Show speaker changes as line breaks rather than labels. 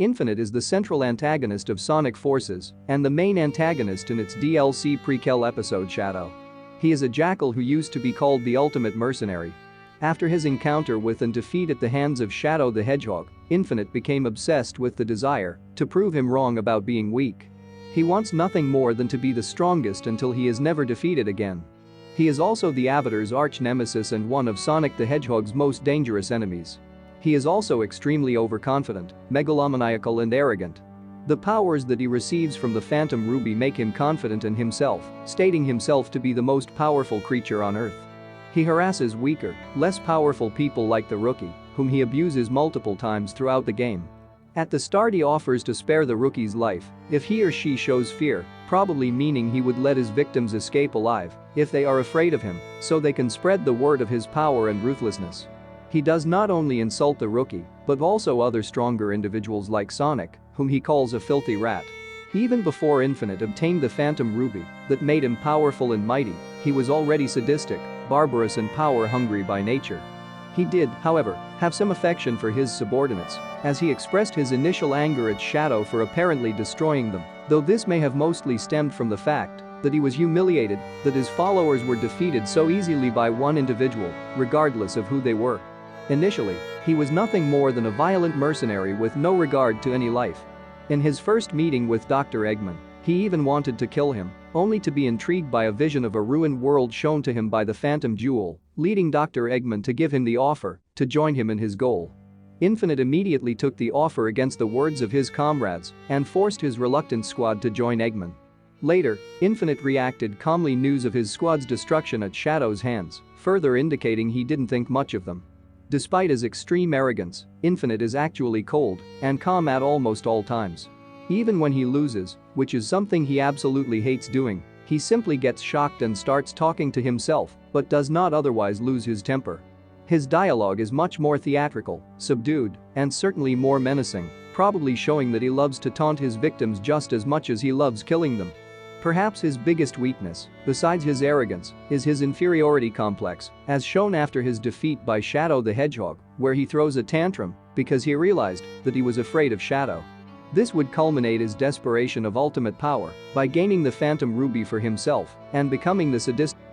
Infinite is the central antagonist of Sonic Forces and the main antagonist in its DLC prequel episode Shadow. He is a jackal who used to be called the ultimate mercenary. After his encounter with and defeat at the hands of Shadow the Hedgehog, Infinite became obsessed with the desire to prove him wrong about being weak. He wants nothing more than to be the strongest until he is never defeated again. He is also the Avatar's arch-nemesis and one of Sonic the Hedgehog's most dangerous enemies. He is also extremely overconfident, megalomaniacal and arrogant. The powers that he receives from the Phantom Ruby make him confident in himself, stating himself to be the most powerful creature on Earth. He harasses weaker, less powerful people like the Rookie, whom he abuses multiple times throughout the game. At the start he offers to spare the Rookie's life if he or she shows fear, probably meaning he would let his victims escape alive if they are afraid of him, so they can spread the word of his power and ruthlessness. He does not only insult the Rookie, but also other stronger individuals like Sonic, whom he calls a filthy rat. Even before Infinite obtained the Phantom Ruby that made him powerful and mighty, he was already sadistic, barbarous and power-hungry by nature. He did, however, have some affection for his subordinates, as he expressed his initial anger at Shadow for apparently destroying them, though this may have mostly stemmed from the fact that he was humiliated that his followers were defeated so easily by one individual, regardless of who they were. Initially, he was nothing more than a violent mercenary with no regard to any life. In his first meeting with Dr. Eggman, he even wanted to kill him, only to be intrigued by a vision of a ruined world shown to him by the Phantom Jewel, leading Dr. Eggman to give him the offer to join him in his goal. Infinite immediately took the offer against the words of his comrades and forced his reluctant squad to join Eggman. Later, Infinite reacted calmly news of his squad's destruction at Shadow's hands, further indicating he didn't think much of them. Despite his extreme arrogance, Infinite is actually cold and calm at almost all times. Even when he loses, which is something he absolutely hates doing, he simply gets shocked and starts talking to himself, but does not otherwise lose his temper. His dialogue is much more theatrical, subdued, and certainly more menacing, probably showing that he loves to taunt his victims just as much as he loves killing them. Perhaps his biggest weakness, besides his arrogance, is his inferiority complex, as shown after his defeat by Shadow the Hedgehog, where he throws a tantrum because he realized that he was afraid of Shadow. This would culminate his desperation of ultimate power by gaining the Phantom Ruby for himself and becoming the sadistic